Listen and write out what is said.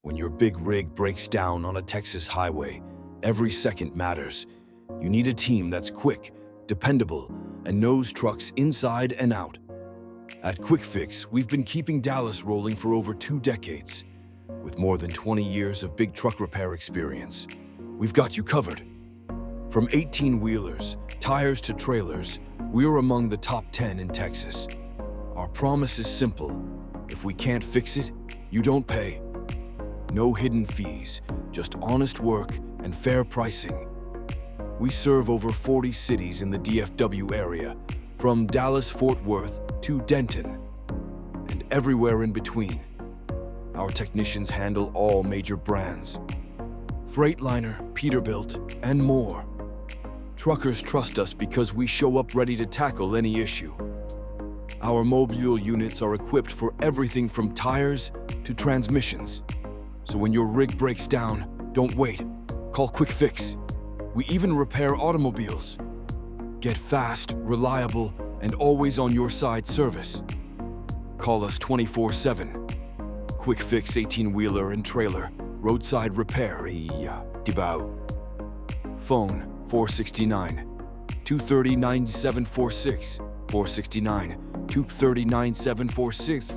When your big rig breaks down on a Texas highway, every second matters. You need a team that's quick, dependable, and knows trucks inside and out. At Quick Fix, we've been keeping Dallas rolling for over 2 decades. With more than 20 years of big truck repair experience, we've got you covered. From 18-wheelers, tires to trailers, we're among the top 10 in Texas. Our promise is simple. If we can't fix it, you don't pay. No hidden fees, just honest work and fair pricing. We serve over 40 cities in the DFW area, from Dallas-Fort Worth to Denton, and everywhere in between. Our technicians handle all major brands: Freightliner, Peterbilt, and more. Truckers trust us because we show up ready to tackle any issue. Our mobile units are equipped for everything from tires to transmissions. So when your rig breaks down, don't wait. Call Quick Fix. We even repair automobiles. Get fast, reliable, and always on your side service. Call us 24/7. Quick Fix 18-wheeler and trailer, roadside repair, Dibao. Phone 469-230-9746, 469-230-9746.